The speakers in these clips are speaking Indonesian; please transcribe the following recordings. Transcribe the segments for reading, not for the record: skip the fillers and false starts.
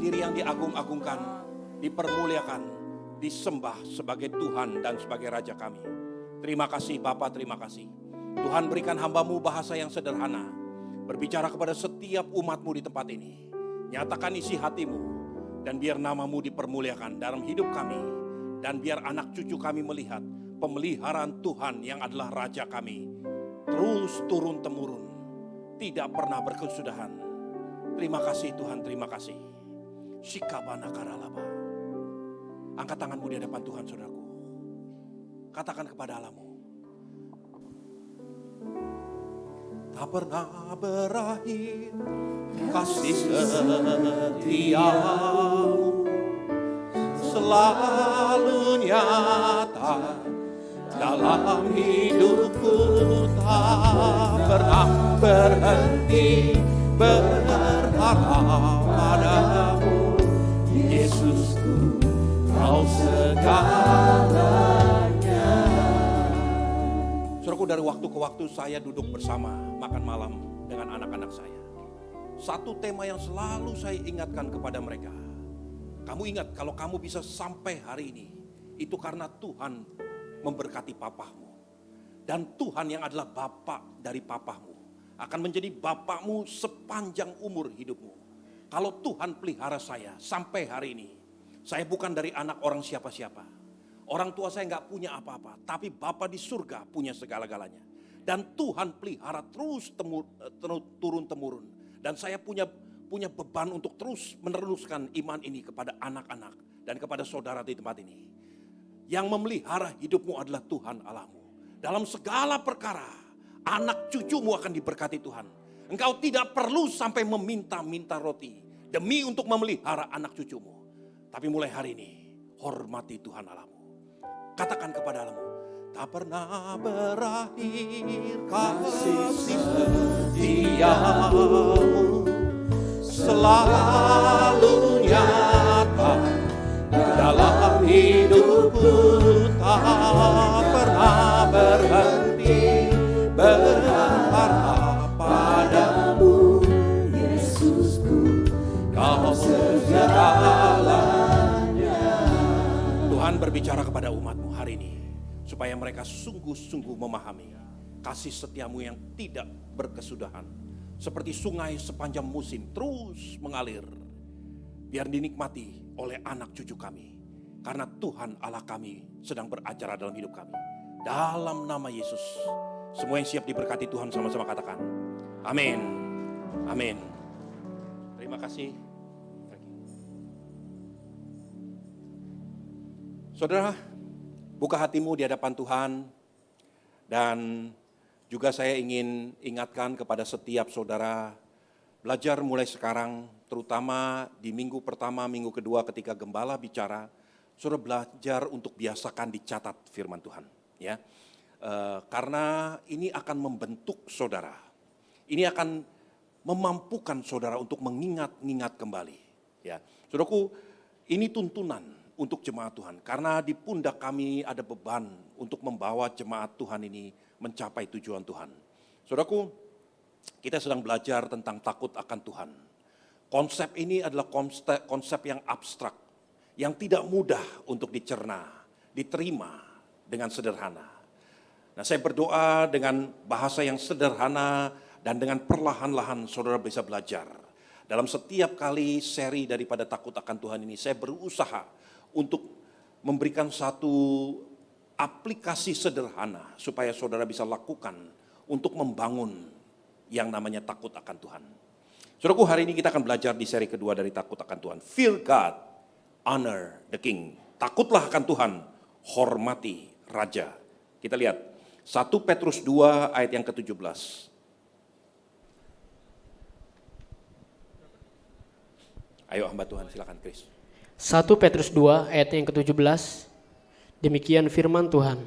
sendiri yang diagung-agungkan, dipermuliakan, disembah sebagai Tuhan dan sebagai Raja kami. Terima kasih Bapa, terima kasih. Tuhan berikan hamba-Mu bahasa yang sederhana, berbicara kepada setiap umat-Mu di tempat ini. Nyatakan isi hati-Mu, dan biar nama-Mu dipermuliakan dalam hidup kami. Dan biar anak cucu kami melihat pemeliharaan Tuhan yang adalah Raja kami. Terus turun-temurun, tidak pernah berkesudahan. Terima kasih Tuhan, terima kasih. Shikabana karalaba. Angkat tanganmu di hadapan Tuhan, saudaraku. Katakan kepada Allahmu. Tak pernah berakhir kasih setiamu, selalu nyata dalam hidupku. Tak pernah berhenti berharap padamu, Yesusku, Kau segalanya. Saudaraku, dari waktu ke waktu saya duduk bersama makan malam dengan anak-anak saya. Satu tema yang selalu saya ingatkan kepada mereka. Kamu ingat, kalau kamu bisa sampai hari ini, itu karena Tuhan memberkati papahmu. Dan Tuhan yang adalah Bapa dari papahmu akan menjadi bapakmu sepanjang umur hidupmu. Kalau Tuhan pelihara saya sampai hari ini, saya bukan dari anak orang siapa-siapa. Orang tua saya nggak punya apa-apa, tapi Bapa di surga punya segala-galanya. Dan Tuhan pelihara terus turun-temurun. Dan saya punya beban untuk terus meneruskan iman ini kepada anak-anak dan kepada saudara di tempat ini. Yang memelihara hidupmu adalah Tuhan Allahmu. Dalam segala perkara, anak cucumu akan diberkati Tuhan. Engkau tidak perlu sampai meminta-minta roti demi untuk memelihara anak cucumu. Tapi mulai hari ini, hormati Tuhan Allahmu. Katakan kepada Allahmu, tak pernah berakhir kasih setiamu, selalu nyata dalam hidupku. Tak pernah berhenti berharap padamu, Yesusku, Kau segalanya. Tuhan berbicara kepada umat-Mu hari ini, supaya mereka sungguh-sungguh memahami kasih setiamu yang tidak berkesudahan. Seperti sungai sepanjang musim terus mengalir. Biar dinikmati oleh anak cucu kami. Karena Tuhan Allah kami sedang beracara dalam hidup kami. Dalam nama Yesus. Semua yang siap diberkati Tuhan sama-sama katakan. Amin. Amin. Terima kasih. Saudara, buka hatimu di hadapan Tuhan. Dan juga saya ingin ingatkan kepada setiap saudara, belajar mulai sekarang, terutama di minggu pertama, minggu kedua ketika gembala bicara, saudara belajar untuk biasakan dicatat firman Tuhan. Ya, karena ini akan membentuk saudara. Ini akan memampukan saudara untuk mengingat-ingat kembali. Ya, saudaraku, ini tuntunan untuk jemaat Tuhan. Karena di pundak kami ada beban untuk membawa jemaat Tuhan ini mencapai tujuan Tuhan. Saudaraku, kita sedang belajar tentang takut akan Tuhan. Konsep ini adalah konsep yang abstrak, yang tidak mudah untuk dicerna, diterima dengan sederhana. Nah, saya berdoa dengan bahasa yang sederhana dan dengan perlahan-lahan saudara bisa belajar. Dalam setiap kali seri daripada takut akan Tuhan ini, saya berusaha untuk memberikan satu aplikasi sederhana supaya saudara bisa lakukan untuk membangun yang namanya takut akan Tuhan. Saudaraku, hari ini kita akan belajar di seri kedua dari takut akan Tuhan. Fear God, honor the King. Takutlah akan Tuhan, hormati Raja. Kita lihat 1 Petrus 2 ayat yang ke-17. Ayo hamba Tuhan, silakan Chris. 1 Petrus 2 ayat yang ke-17, demikian firman Tuhan.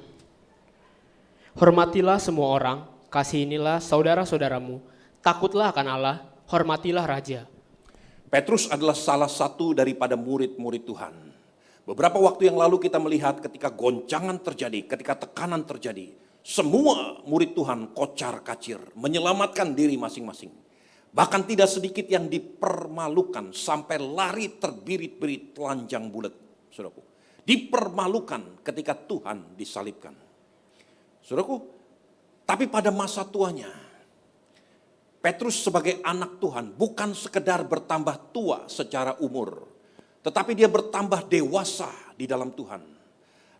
Hormatilah semua orang, kasihinilah saudara-saudaramu, takutlah akan Allah, hormatilah Raja. Petrus adalah salah satu daripada murid-murid Tuhan. Beberapa waktu yang lalu kita melihat ketika goncangan terjadi, ketika tekanan terjadi, semua murid Tuhan kocar-kacir, menyelamatkan diri masing-masing. Bahkan tidak sedikit yang dipermalukan sampai lari terbirit-birit telanjang bulat, saudaraku. Dipermalukan ketika Tuhan disalibkan. Saudaraku, tapi pada masa tuanya, Petrus sebagai anak Tuhan bukan sekedar bertambah tua secara umur, tetapi dia bertambah dewasa di dalam Tuhan.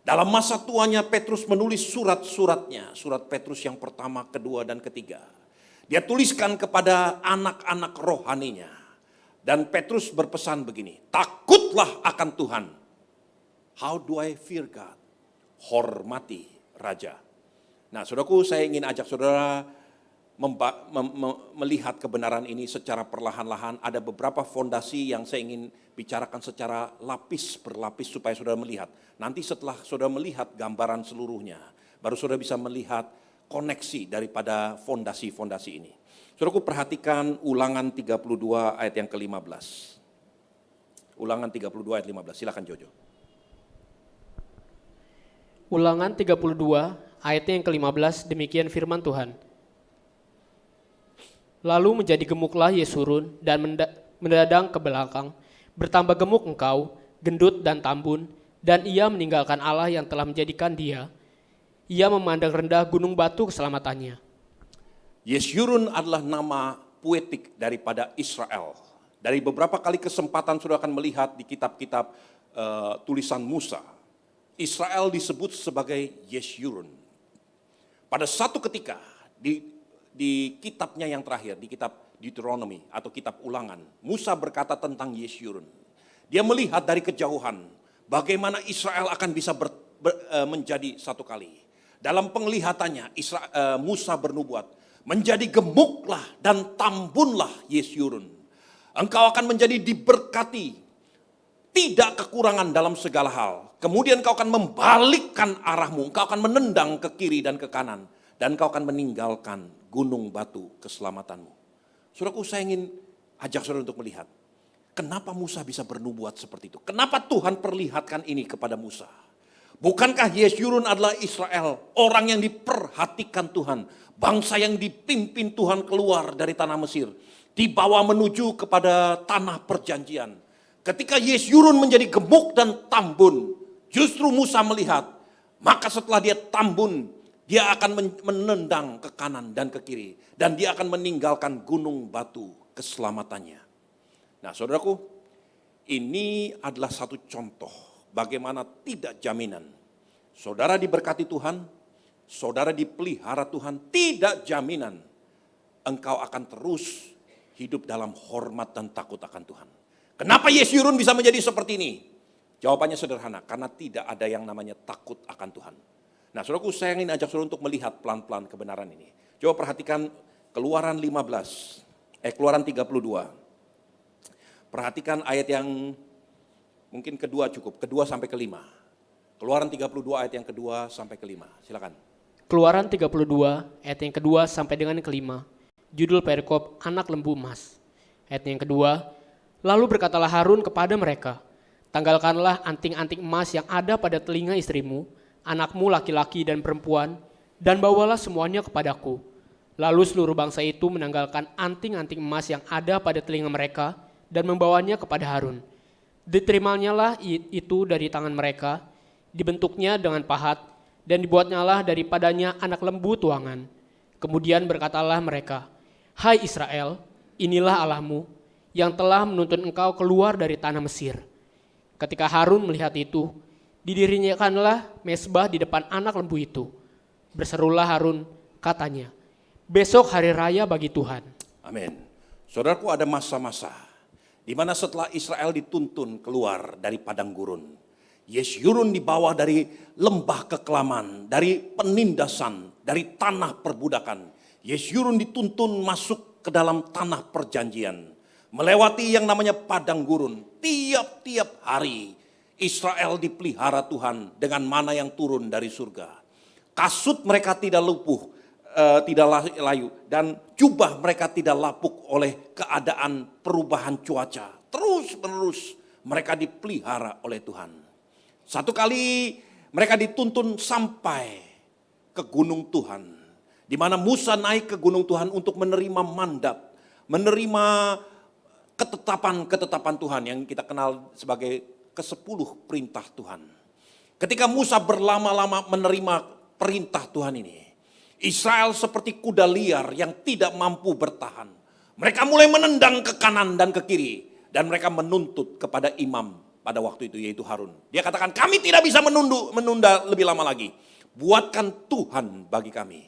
Dalam masa tuanya Petrus menulis surat-suratnya, surat Petrus yang pertama, kedua, dan ketiga. Dia tuliskan kepada anak-anak rohaninya. Dan Petrus berpesan begini, takutlah akan Tuhan. How do I fear God? Hormati Raja. Nah, saudaraku, saya ingin ajak saudara melihat kebenaran ini secara perlahan-lahan. Ada beberapa fondasi yang saya ingin bicarakan secara lapis berlapis supaya saudara melihat. Nanti setelah saudara melihat gambaran seluruhnya, baru saudara bisa melihat koneksi daripada fondasi-fondasi ini. Saudaraku, perhatikan Ulangan 32 ayat yang ke-15. Ulangan 32 ayat 15, silakan Jojo. Ulangan 32 ayatnya yang ke-15, demikian firman Tuhan. Lalu menjadi gemuklah Yesurun dan mendadak ke belakang, bertambah gemuk engkau, gendut dan tambun, dan ia meninggalkan Allah yang telah menjadikan dia. Ia memandang rendah gunung batu keselamatannya. Yesurun adalah nama puetik daripada Israel. Dari beberapa kali kesempatan sudah akan melihat di kitab-kitab tulisan Musa, Israel disebut sebagai Yesurun. Pada satu ketika di kitabnya yang terakhir, di kitab Deuteronomy atau kitab Ulangan, Musa berkata tentang Yesurun. Dia melihat dari kejauhan bagaimana Israel akan bisa menjadi satu kali. Dalam penglihatannya Musa bernubuat, menjadi gemuklah dan tambunlah Yesurun. Engkau akan menjadi diberkati, tidak kekurangan dalam segala hal. Kemudian kau akan membalikkan arahmu, engkau akan menendang ke kiri dan ke kanan. Dan kau akan meninggalkan gunung batu keselamatanmu. Saudaraku, saya ingin ajak saudara untuk melihat. Kenapa Musa bisa bernubuat seperti itu? Kenapa Tuhan perlihatkan ini kepada Musa? Bukankah Yesurun adalah Israel, orang yang diperhatikan Tuhan, bangsa yang dipimpin Tuhan keluar dari tanah Mesir, dibawa menuju kepada tanah perjanjian. Ketika Yesurun menjadi gemuk dan tambun, justru Musa melihat, maka setelah dia tambun, dia akan menendang ke kanan dan ke kiri, dan dia akan meninggalkan gunung batu keselamatannya. Nah, saudaraku, ini adalah satu contoh bagaimana tidak jaminan. Saudara diberkati Tuhan, saudara dipelihara Tuhan, tidak jaminan engkau akan terus hidup dalam hormat dan takut akan Tuhan. Kenapa Yesurun bisa menjadi seperti ini? Jawabannya sederhana, karena tidak ada yang namanya takut akan Tuhan. Nah, saudaraku, saya ingin ajak saudara untuk melihat pelan-pelan kebenaran ini. Coba perhatikan Keluaran 32. Perhatikan ayat yang mungkin kedua cukup, kedua sampai kelima. Keluaran 32 ayat yang kedua sampai kelima, silakan. Keluaran 32 ayat yang kedua sampai dengan kelima. Judul perikop anak lembu emas. Ayat yang kedua, lalu berkatalah Harun kepada mereka, tanggalkanlah anting-anting emas yang ada pada telinga istrimu, anakmu laki-laki dan perempuan, dan bawalah semuanya kepadaku. Lalu seluruh bangsa itu menanggalkan anting-anting emas yang ada pada telinga mereka dan membawanya kepada Harun. Diterimanya itu dari tangan mereka, dibentuknya dengan pahat, dan dibuatnyalah daripadanya anak lembu tuangan. Kemudian berkatalah mereka, hai Israel, inilah Allahmu yang telah menuntun engkau keluar dari tanah Mesir. Ketika Harun melihat itu, didirikanlah mezbah di depan anak lembu itu. Berserulah Harun, katanya, besok hari raya bagi Tuhan. Amin. Saudaraku, ada masa-masa di mana setelah Israel dituntun keluar dari padang gurun, Yesurun dibawa dari lembah kekelaman, dari penindasan, dari tanah perbudakan. Yesurun dituntun masuk ke dalam tanah perjanjian, melewati yang namanya padang gurun. Tiap-tiap hari Israel dipelihara Tuhan dengan mana yang turun dari surga. Kasut mereka tidak lumpuh, tidak layu, dan jubah mereka tidak lapuk oleh keadaan perubahan cuaca. Terus-menerus mereka dipelihara oleh Tuhan. Satu kali mereka dituntun sampai ke gunung Tuhan, di mana Musa naik ke gunung Tuhan untuk menerima mandat menerima ketetapan-ketetapan Tuhan yang kita kenal sebagai ke-10 perintah Tuhan. Ketika Musa berlama-lama menerima perintah Tuhan ini, Israel seperti kuda liar yang tidak mampu bertahan. Mereka mulai menendang ke kanan dan ke kiri, dan mereka menuntut kepada imam pada waktu itu, yaitu Harun. Dia katakan, kami tidak bisa menunda lebih lama lagi. Buatkan Tuhan bagi kami.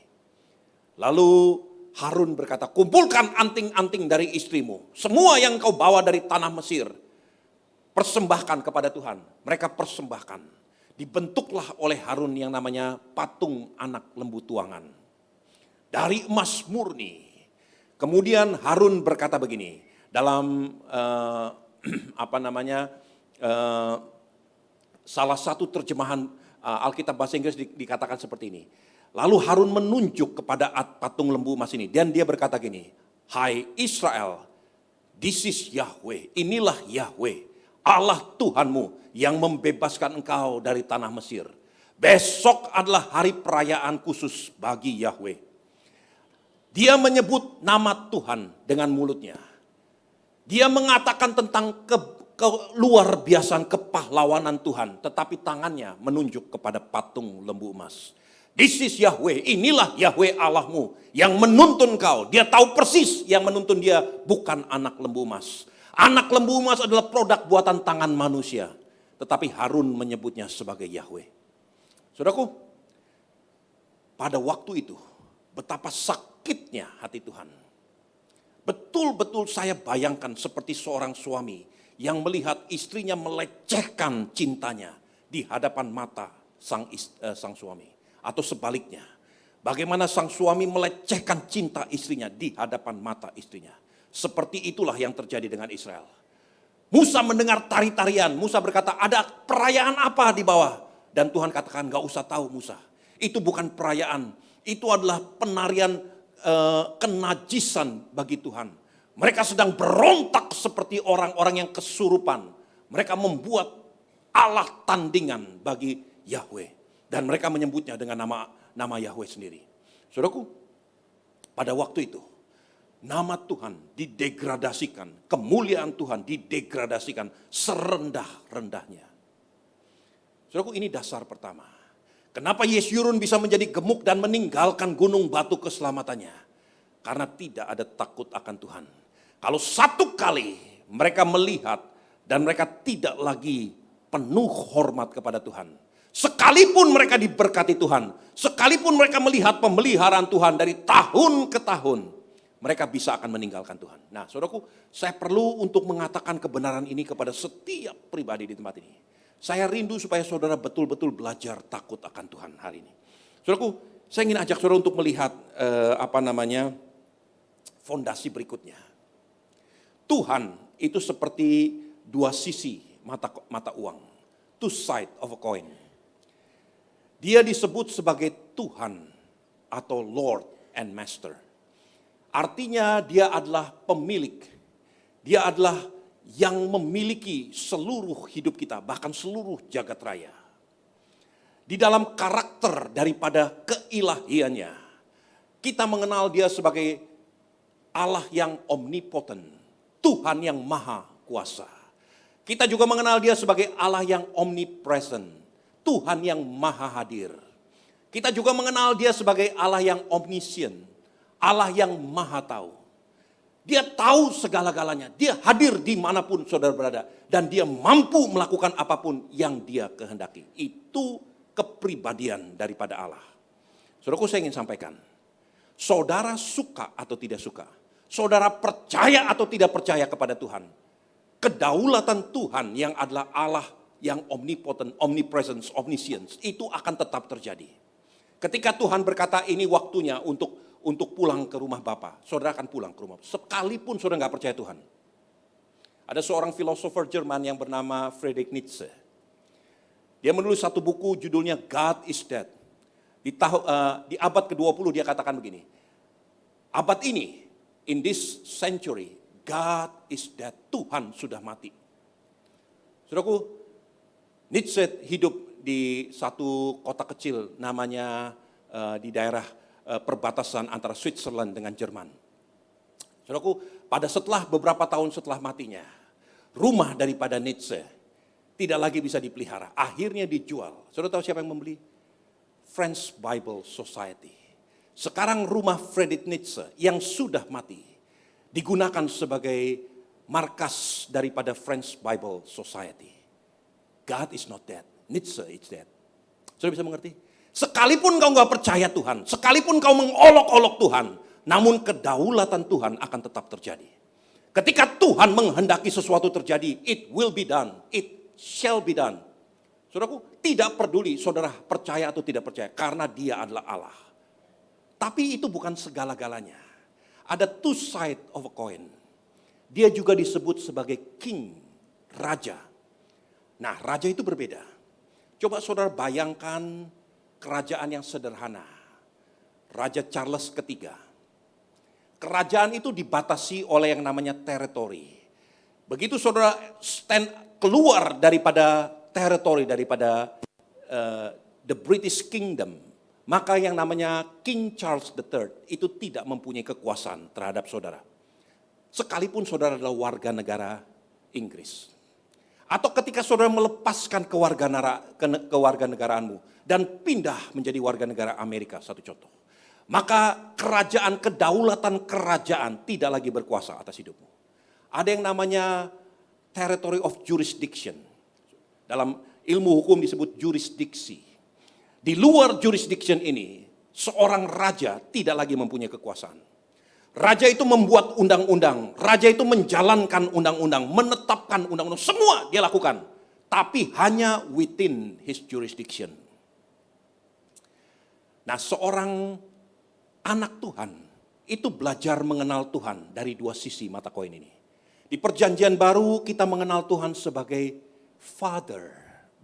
Lalu Harun berkata, kumpulkan anting-anting dari istrimu. Semua yang kau bawa dari tanah Mesir, persembahkan kepada Tuhan. Mereka persembahkan. Dibentuklah oleh Harun yang namanya patung anak lembu tuangan. Dari emas murni. Kemudian Harun berkata begini, dalam salah satu terjemahan Alkitab bahasa Inggris dikatakan seperti ini. Lalu Harun menunjuk kepada patung lembu emas ini. Dan dia berkata gini, hai Israel, this is Yahweh, inilah Yahweh, Allah Tuhanmu yang membebaskan engkau dari tanah Mesir. Besok adalah hari perayaan khusus bagi Yahweh. Dia menyebut nama Tuhan dengan mulutnya. Dia mengatakan tentang keluar biasaan kepahlawanan Tuhan. Tetapi tangannya menunjuk kepada patung lembu emas. This is Yahweh, inilah Yahweh Allahmu yang menuntun kau. Dia tahu persis yang menuntun dia bukan anak lembu emas. Anak lembu emas adalah produk buatan tangan manusia. Tetapi Harun menyebutnya sebagai Yahweh. Saudaraku, pada waktu itu betapa sakitnya hati Tuhan. Betul-betul saya bayangkan seperti seorang suami yang melihat istrinya melecehkan cintanya di hadapan mata sang suami. Atau sebaliknya, bagaimana sang suami melecehkan cinta istrinya di hadapan mata istrinya. Seperti itulah yang terjadi dengan Israel. Musa mendengar tari-tarian, Musa berkata, ada perayaan apa di bawah? Dan Tuhan katakan, gak usah tahu Musa. Itu bukan perayaan, itu adalah penarian kenajisan bagi Tuhan. Mereka sedang berontak seperti orang-orang yang kesurupan. Mereka membuat alat tandingan bagi Yahweh. Dan mereka menyebutnya dengan nama Yahweh sendiri. Saudaraku, pada waktu itu, nama Tuhan didegradasikan, kemuliaan Tuhan didegradasikan serendah-rendahnya. Saudaraku, ini dasar pertama. Kenapa Yesyurun bisa menjadi gemuk dan meninggalkan gunung batu keselamatannya? Karena tidak ada takut akan Tuhan. Kalau satu kali mereka melihat dan mereka tidak lagi penuh hormat kepada Tuhan. Sekalipun mereka diberkati Tuhan, sekalipun mereka melihat pemeliharaan Tuhan dari tahun ke tahun, mereka bisa akan meninggalkan Tuhan. Nah, saudaraku, saya perlu untuk mengatakan kebenaran ini kepada setiap pribadi di tempat ini. Saya rindu supaya saudara betul-betul belajar takut akan Tuhan hari ini. Saudaraku, saya ingin ajak saudara untuk melihat fondasi berikutnya. Tuhan itu seperti dua sisi mata uang, two side of a coin. Dia disebut sebagai Tuhan atau Lord and Master. Artinya dia adalah pemilik. Dia adalah yang memiliki seluruh hidup kita, bahkan seluruh jagat raya. Di dalam karakter daripada keilahiannya, kita mengenal dia sebagai Allah yang omnipotent, Tuhan yang maha kuasa. Kita juga mengenal dia sebagai Allah yang omnipresent, Tuhan yang maha hadir. Kita juga mengenal dia sebagai Allah yang omniscient, Allah yang maha tahu. Dia tahu segala-galanya, dia hadir dimanapun saudara berada. Dan dia mampu melakukan apapun yang dia kehendaki. Itu kepribadian daripada Allah. Saudaraku, saya ingin sampaikan, saudara suka atau tidak suka, saudara percaya atau tidak percaya kepada Tuhan, kedaulatan Tuhan yang adalah Allah yang omnipotent, omnipresence, omniscience, itu akan tetap terjadi. Ketika Tuhan berkata ini waktunya untuk pulang ke rumah Bapa, saudara akan pulang ke rumah. Sekalipun saudara nggak percaya Tuhan. Ada seorang filosofer Jerman yang bernama Friedrich Nietzsche. Dia menulis satu buku judulnya God is Dead. Di abad ke-20 dia katakan begini, abad ini, in this century, God is dead, Tuhan sudah mati. Saudaraku, Nietzsche hidup di satu kota kecil namanya di daerah perbatasan antara Switzerland dengan Jerman. Saudaraku, beberapa tahun setelah matinya, rumah daripada Nietzsche tidak lagi bisa dipelihara. Akhirnya dijual. Saudara tahu siapa yang membeli? French Bible Society. Sekarang rumah Friedrich Nietzsche yang sudah mati digunakan sebagai markas daripada French Bible Society. God is not dead, Nietzsche is dead. Saudara bisa mengerti? Sekalipun kau nggak percaya Tuhan, sekalipun kau mengolok-olok Tuhan, namun kedaulatan Tuhan akan tetap terjadi. Ketika Tuhan menghendaki sesuatu terjadi, it will be done, it shall be done. Saudaraku, tidak peduli saudara percaya atau tidak percaya, karena Dia adalah Allah. Tapi itu bukan segala-galanya. Ada two side of a coin. Dia juga disebut sebagai king, raja. Nah, raja itu berbeda. Coba saudara bayangkan kerajaan yang sederhana. Raja Charles III. Kerajaan itu dibatasi oleh yang namanya teritori. Begitu saudara keluar daripada teritori, daripada the British Kingdom, maka yang namanya King Charles III itu tidak mempunyai kekuasaan terhadap saudara. Sekalipun saudara adalah warga negara Inggris. Atau ketika saudara melepaskan kewarganegaraanmu dan pindah menjadi warga negara Amerika, satu contoh. Maka kedaulatan kerajaan tidak lagi berkuasa atas hidupmu. Ada yang namanya territory of jurisdiction. Dalam ilmu hukum disebut jurisdiksi. Di luar jurisdiction ini, seorang raja tidak lagi mempunyai kekuasaan. Raja itu membuat undang-undang, raja itu menjalankan undang-undang, menetapkan undang-undang, semua dia lakukan. Tapi hanya within his jurisdiction. Nah, seorang anak Tuhan itu belajar mengenal Tuhan dari dua sisi mata koin ini. Di perjanjian baru kita mengenal Tuhan sebagai Father,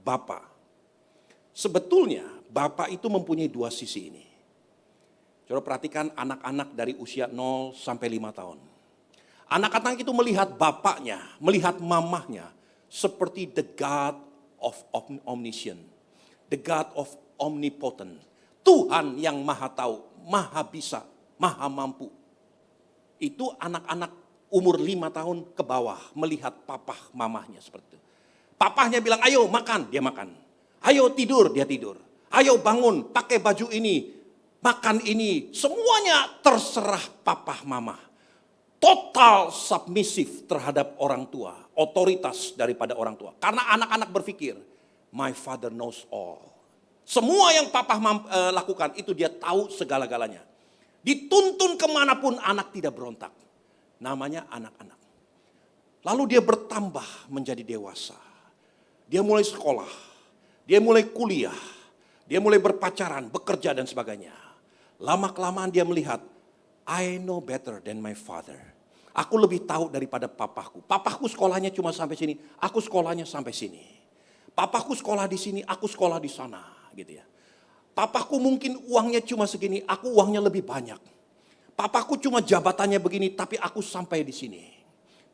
Bapa. Sebetulnya Bapa itu mempunyai dua sisi ini. Coba perhatikan anak-anak dari usia 0 sampai 5 tahun. Anak-anak itu melihat bapaknya, melihat mamahnya seperti the God of omniscient, the God of omnipotent. Tuhan yang maha tahu, maha bisa, maha mampu. Itu anak-anak umur 5 tahun ke bawah melihat papah mamahnya seperti itu. Papahnya bilang, ayo makan, dia makan. Ayo tidur, dia tidur. Ayo bangun, pakai baju ini, makan ini. Semuanya terserah papah mama. Total submisif terhadap orang tua. Otoritas daripada orang tua. Karena anak-anak berpikir, my father knows all. Semua yang papah lakukan itu dia tahu segala-galanya. Dituntun kemanapun anak tidak berontak. Namanya anak-anak. Lalu dia bertambah menjadi dewasa. Dia mulai sekolah. Dia mulai kuliah. Dia mulai berpacaran, bekerja dan sebagainya. Lama-kelamaan dia melihat, I know better than my father. Aku lebih tahu daripada papahku. Papahku sekolahnya cuma sampai sini, aku sekolahnya sampai sini. Papahku sekolah di sini, aku sekolah di sana, gitu ya. Papahku mungkin uangnya cuma segini, aku uangnya lebih banyak. Papahku cuma jabatannya begini, tapi aku sampai di sini.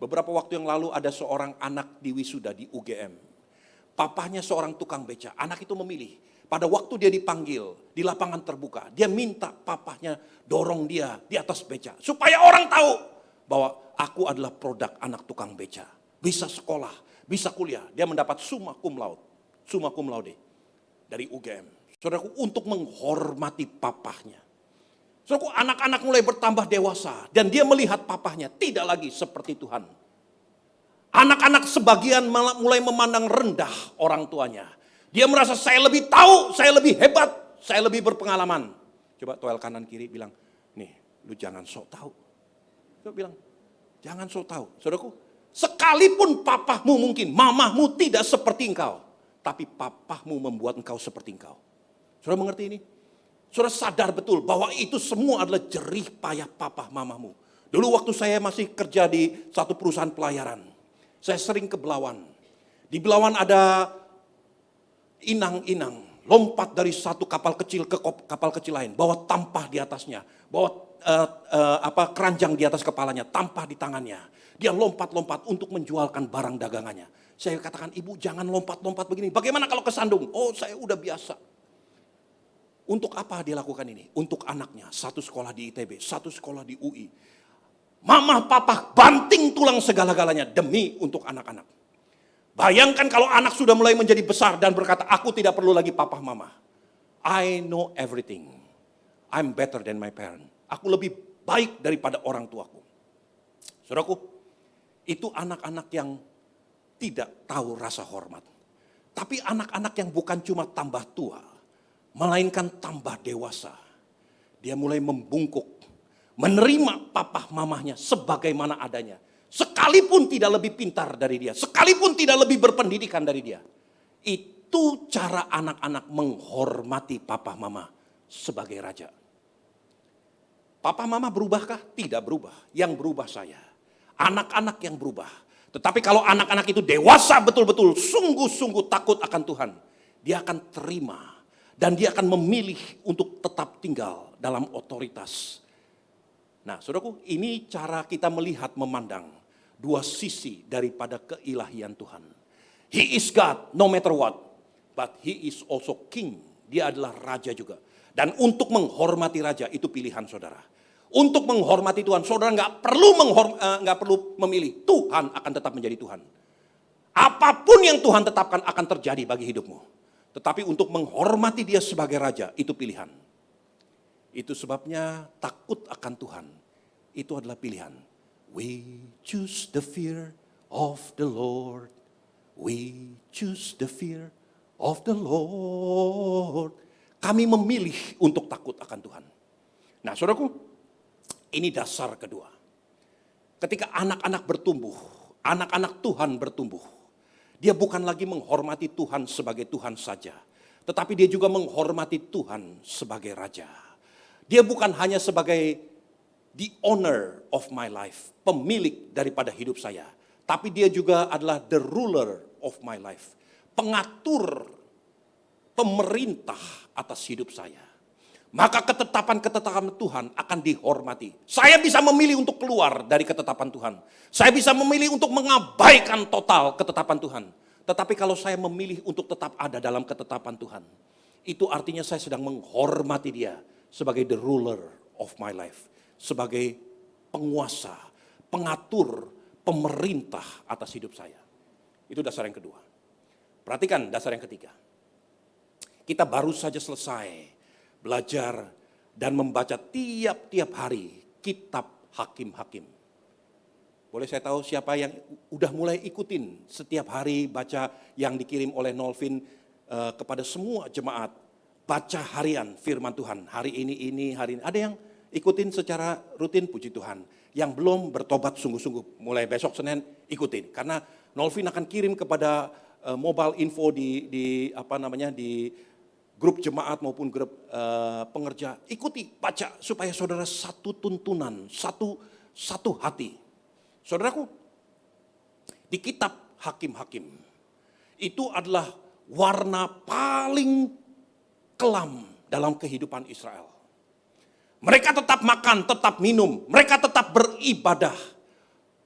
Beberapa waktu yang lalu ada seorang anak di wisuda di UGM. Papahnya seorang tukang beca. Anak itu memilih. Pada waktu dia dipanggil di lapangan terbuka, dia minta papahnya dorong dia di atas beca. Supaya orang tahu bahwa aku adalah produk anak tukang beca. Bisa sekolah, bisa kuliah. Dia mendapat summa cum laude dari UGM. Saudaraku, untuk menghormati papahnya. Saudaraku, anak-anak mulai bertambah dewasa. Dan dia melihat papahnya tidak lagi seperti Tuhan. Anak-anak sebagian mulai memandang rendah orang tuanya. Dia merasa saya lebih tahu, saya lebih hebat, saya lebih berpengalaman. Coba toel kanan kiri bilang, nih lu jangan sok tahu. Coba bilang, jangan sok tahu. Saudaraku, sekalipun papahmu mungkin, mamahmu tidak seperti engkau. Tapi papahmu membuat engkau seperti engkau. Saudara mengerti ini? Saudara sadar betul bahwa itu semua adalah jerih payah papah mamahmu. Dulu waktu saya masih kerja di satu perusahaan pelayaran. Saya sering ke Belawan. Di Belawan ada inang-inang lompat dari satu kapal kecil ke kapal kecil lain, bawa tampah di atasnya, bawa keranjang di atas kepalanya, tampah di tangannya. Dia lompat-lompat untuk menjualkan barang dagangannya. Saya katakan, ibu jangan lompat-lompat begini. Bagaimana kalau kesandung? Oh, saya udah biasa. Untuk apa dia lakukan ini? Untuk anaknya, satu sekolah di ITB, satu sekolah di UI. Mama, papa banting tulang segala-galanya demi untuk anak-anak. Bayangkan kalau anak sudah mulai menjadi besar dan berkata, aku tidak perlu lagi papa mama. I know everything. I'm better than my parent. Aku lebih baik daripada orang tuaku. Saudaraku, itu anak-anak yang tidak tahu rasa hormat. Tapi anak-anak yang bukan cuma tambah tua, melainkan tambah dewasa. Dia mulai membungkuk, menerima papa mamahnya sebagaimana adanya. Sekalipun tidak lebih pintar dari dia, sekalipun tidak lebih berpendidikan dari dia. Itu cara anak-anak menghormati papa mama sebagai raja. Papa mama berubahkah? Tidak berubah. Yang berubah saya. Anak-anak yang berubah. Tetapi kalau anak-anak itu dewasa betul-betul, sungguh-sungguh takut akan Tuhan, dia akan terima dan dia akan memilih untuk tetap tinggal dalam otoritas. Nah, saudaraku, ini cara kita melihat, memandang dua sisi daripada keilahian Tuhan. He is God no matter what, but he is also king. Dia adalah raja juga. Dan untuk menghormati raja itu pilihan saudara. Untuk menghormati Tuhan, saudara nggak perlu memilih. Tuhan akan tetap menjadi Tuhan. Apapun yang Tuhan tetapkan akan terjadi bagi hidupmu. Tetapi untuk menghormati Dia sebagai Raja, itu pilihan. Itu sebabnya takut akan Tuhan, itu adalah pilihan. We choose the fear of the Lord. We choose the fear of the Lord. Kami memilih untuk takut akan Tuhan. Nah, saudaraku, ini dasar kedua. Ketika anak-anak bertumbuh, anak-anak Tuhan bertumbuh, dia bukan lagi menghormati Tuhan sebagai Tuhan saja, tetapi dia juga menghormati Tuhan sebagai Raja. Dia bukan hanya sebagai the owner of my life, pemilik daripada hidup saya, tapi dia juga adalah the ruler of my life, pengatur, pemerintah atas hidup saya. Maka ketetapan-ketetapan Tuhan akan dihormati. Saya bisa memilih untuk keluar dari ketetapan Tuhan. Saya bisa memilih untuk mengabaikan total ketetapan Tuhan. Tetapi kalau saya memilih untuk tetap ada dalam ketetapan Tuhan, itu artinya saya sedang menghormati Dia sebagai the ruler of my life. Sebagai penguasa, pengatur, pemerintah atas hidup saya. Itu dasar yang kedua. Perhatikan dasar yang ketiga. Kita baru saja selesai belajar dan membaca tiap-tiap hari kitab Hakim-Hakim. Boleh saya tahu siapa yang udah mulai ikutin setiap hari baca yang dikirim oleh Nolvin kepada semua jemaat. Baca harian firman Tuhan. Hari ini, hari ini. Ada yang ikutin secara rutin, puji Tuhan. Yang belum bertobat sungguh-sungguh. Mulai besok Senin ikutin. Karena Nolvin akan kirim kepada mobile info di grup jemaat maupun grup pengerja, ikuti, baca supaya saudara satu tuntunan, satu hati. Saudaraku, di kitab Hakim-Hakim itu adalah warna paling kelam dalam kehidupan Israel. Mereka tetap makan, tetap minum, mereka tetap beribadah,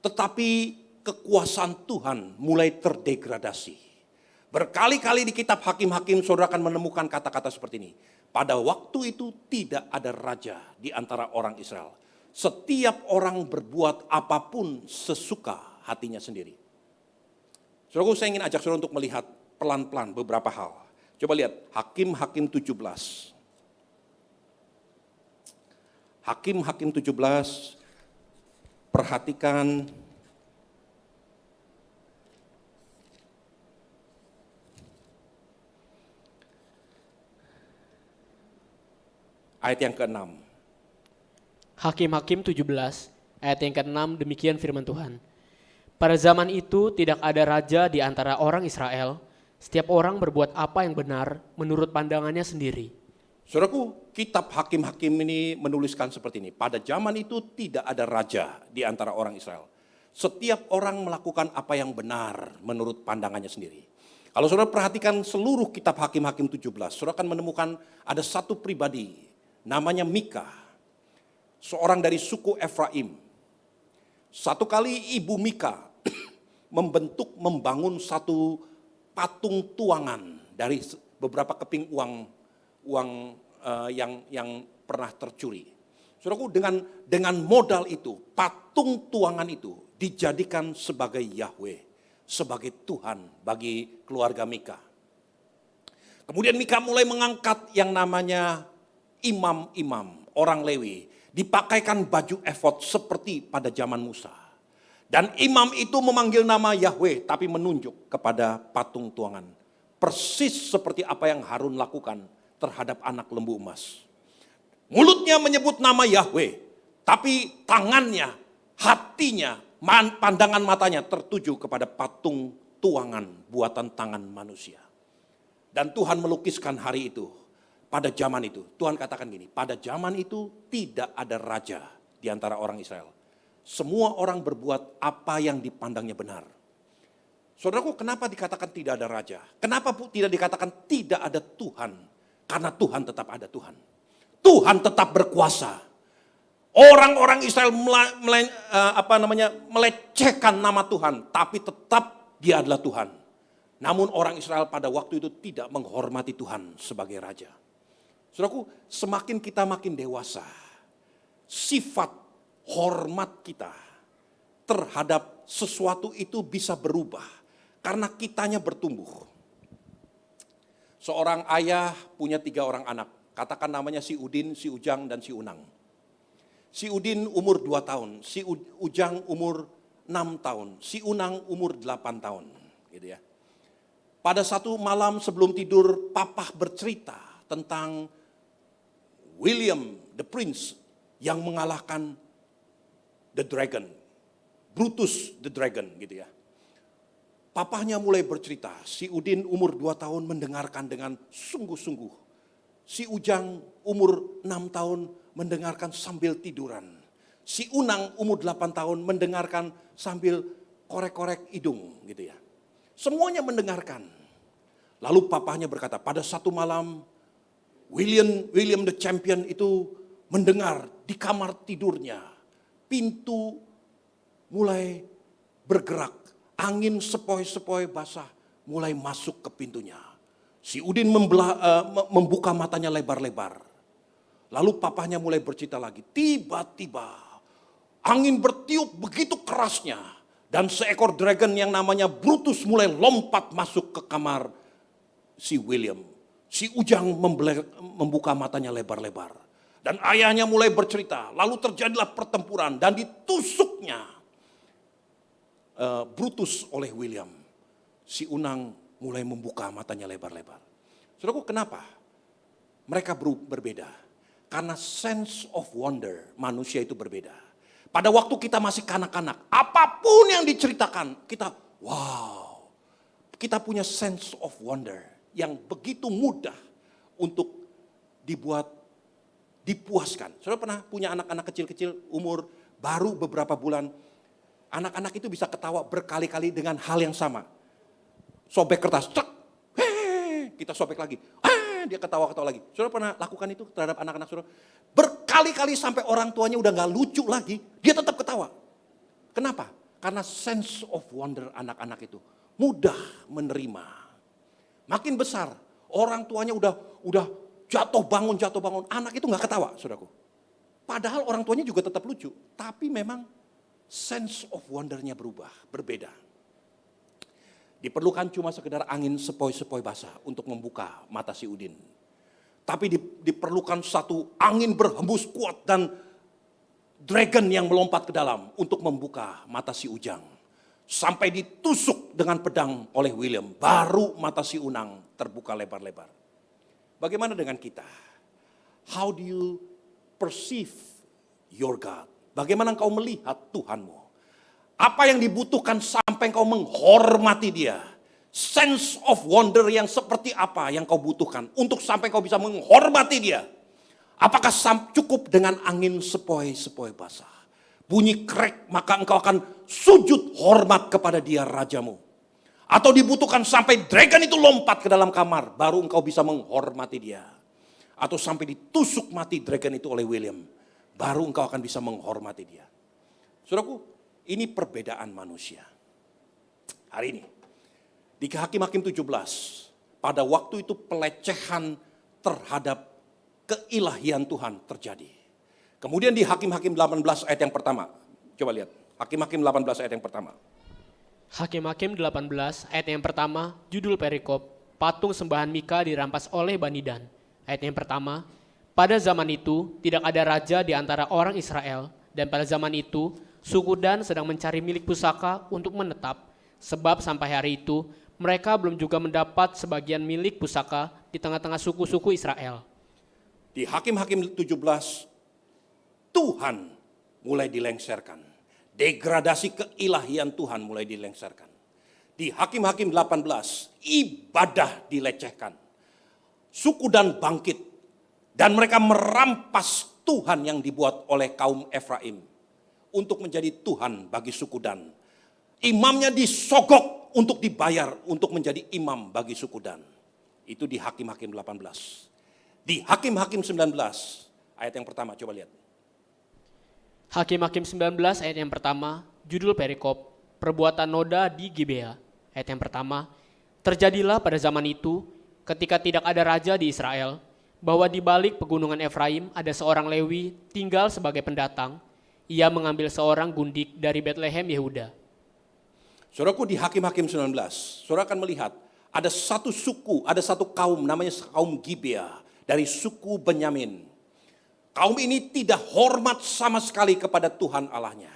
tetapi kekuasaan Tuhan mulai terdegradasi. Berkali-kali di kitab Hakim-Hakim saudara akan menemukan kata-kata seperti ini. Pada waktu itu tidak ada raja di antara orang Israel. Setiap orang berbuat apapun sesuka hatinya sendiri. Saudaraku, saya ingin ajak saudara untuk melihat pelan-pelan beberapa hal. Coba lihat Hakim-Hakim 17. Hakim-Hakim 17, perhatikan ayat yang ke-6. Hakim-Hakim 17, ayat yang ke-6, demikian firman Tuhan. Pada zaman itu tidak ada raja di antara orang Israel, setiap orang berbuat apa yang benar menurut pandangannya sendiri. Saudaraku, kitab Hakim-Hakim ini menuliskan seperti ini. Pada zaman itu tidak ada raja di antara orang Israel. Setiap orang melakukan apa yang benar menurut pandangannya sendiri. Kalau saudara perhatikan seluruh kitab Hakim-Hakim 17, saudara akan menemukan ada satu pribadi, namanya Mika, seorang dari suku Efraim. Satu kali ibu Mika membangun satu patung tuangan dari beberapa keping uang yang pernah tercuri. Saudaraku, dengan modal itu, patung tuangan itu dijadikan sebagai Yahweh, sebagai Tuhan bagi keluarga Mika. Kemudian Mika mulai mengangkat yang namanya imam-imam, orang Lewi, dipakaikan baju efod seperti pada zaman Musa. Dan imam itu memanggil nama Yahweh, tapi menunjuk kepada patung tuangan. Persis seperti apa yang Harun lakukan terhadap anak lembu emas. Mulutnya menyebut nama Yahweh, tapi tangannya, hatinya, pandangan matanya tertuju kepada patung tuangan buatan tangan manusia. Dan Tuhan melukiskan hari itu, pada zaman itu. Tuhan katakan gini, pada zaman itu tidak ada raja di antara orang Israel. Semua orang berbuat apa yang dipandangnya benar. Saudaraku, kenapa dikatakan tidak ada raja? Kenapa tidak dikatakan tidak ada Tuhan? Karena Tuhan tetap ada Tuhan. Tuhan tetap berkuasa. Orang-orang Israel melecehkan nama Tuhan, tapi tetap Dia adalah Tuhan. Namun orang Israel pada waktu itu tidak menghormati Tuhan sebagai raja. Saudaraku, semakin kita makin dewasa, sifat hormat kita terhadap sesuatu itu bisa berubah karena kitanya bertumbuh. Seorang ayah punya 3 orang anak. Katakan namanya si Udin, si Ujang, dan si Unang. Si Udin umur 2 tahun, si Ujang umur 6 tahun, si Unang umur 8 tahun. Gitu ya. Pada satu malam sebelum tidur, papa bercerita tentang William the Prince yang mengalahkan the dragon, Brutus the dragon gitu ya. Papahnya mulai bercerita, si Udin umur 2 tahun mendengarkan dengan sungguh-sungguh. Si Ujang umur 6 tahun mendengarkan sambil tiduran. Si Unang umur 8 tahun mendengarkan sambil korek-korek hidung gitu ya. Semuanya mendengarkan. Lalu papahnya berkata, pada satu malam William the Champion itu mendengar di kamar tidurnya. Pintu mulai bergerak. Angin sepoi-sepoi basah mulai masuk ke pintunya. Si Udin membuka matanya lebar-lebar. Lalu papahnya mulai bercerita lagi. Tiba-tiba angin bertiup begitu kerasnya. Dan seekor dragon yang namanya Brutus mulai lompat masuk ke kamar si William. Si Ujang membuka matanya lebar-lebar. Dan ayahnya mulai bercerita. Lalu terjadilah pertempuran dan ditusuknya Brutus oleh William. Si Unang mulai membuka matanya lebar-lebar. Saudaraku, kenapa? Mereka berbeda. Karena sense of wonder manusia itu berbeda. Pada waktu kita masih kanak-kanak, apapun yang diceritakan, kita wow. Kita punya sense of wonder yang begitu mudah untuk dipuaskan. Saudara pernah punya anak-anak kecil-kecil umur baru beberapa bulan. Anak-anak itu bisa ketawa berkali-kali dengan hal yang sama. Sobek kertas, cek, kita sobek lagi, dia ketawa-ketawa lagi. Saudara pernah lakukan itu terhadap anak-anak saudara? Berkali-kali sampai orang tuanya udah gak lucu lagi, dia tetap ketawa. Kenapa? Karena sense of wonder anak-anak itu mudah menerima. Makin besar, orang tuanya udah jatuh bangun, anak itu gak ketawa, saudaraku. Padahal orang tuanya juga tetap lucu, tapi memang sense of wondernya berbeda. Diperlukan cuma sekedar angin sepoi-sepoi basah untuk membuka mata si Udin. Tapi diperlukan satu angin berhembus kuat dan dragon yang melompat ke dalam untuk membuka mata si Ujang. Sampai ditusuk dengan pedang oleh William. Baru mata si Unang terbuka lebar-lebar. Bagaimana dengan kita? How do you perceive your God? Bagaimana engkau melihat Tuhanmu? Apa yang dibutuhkan sampai engkau menghormati Dia? Sense of wonder yang seperti apa yang kau butuhkan untuk sampai kau bisa menghormati Dia? Apakah cukup dengan angin sepoi-sepoi basah? Bunyi krek maka engkau akan sujud hormat kepada Dia Rajamu. Atau dibutuhkan sampai dragon itu lompat ke dalam kamar baru engkau bisa menghormati Dia. Atau sampai ditusuk mati dragon itu oleh William baru engkau akan bisa menghormati Dia. Saudaraku, ini perbedaan manusia. Hari ini, di Hakim-Hakim 17, pada waktu itu pelecehan terhadap keilahian Tuhan terjadi. Kemudian di Hakim-Hakim 18 ayat yang pertama. Coba lihat, Hakim-Hakim 18 ayat yang pertama. Hakim-Hakim 18 ayat yang pertama, judul perikop, patung sembahan Mika dirampas oleh Bani Dan. Ayat yang pertama, pada zaman itu tidak ada raja di antara orang Israel, dan pada zaman itu suku Dan sedang mencari milik pusaka untuk menetap, sebab sampai hari itu mereka belum juga mendapat sebagian milik pusaka di tengah-tengah suku-suku Israel. Di Hakim-Hakim 17, Tuhan mulai dilengsarkan. Degradasi keilahian Tuhan mulai dilengsarkan. Di Hakim-Hakim 18, ibadah dilecehkan. Suku Dan bangkit. Dan mereka merampas Tuhan yang dibuat oleh kaum Efraim. Untuk menjadi Tuhan bagi suku Dan. Imamnya disogok untuk dibayar untuk menjadi imam bagi suku Dan. Itu di Hakim-Hakim 18. Di Hakim-Hakim 19, ayat yang pertama, coba lihat. Hakim-Hakim 19 ayat yang pertama, judul perikop, perbuatan noda di Gibea. Ayat yang pertama, terjadilah pada zaman itu, ketika tidak ada raja di Israel, bahwa di balik pegunungan Efraim ada seorang Lewi tinggal sebagai pendatang. Ia mengambil seorang gundik dari Betlehem Yehuda. Saudaraku, di Hakim-Hakim 19, saudara akan melihat ada satu suku, ada satu kaum namanya kaum Gibea dari suku Benyamin. Kaum ini tidak hormat sama sekali kepada Tuhan Allahnya.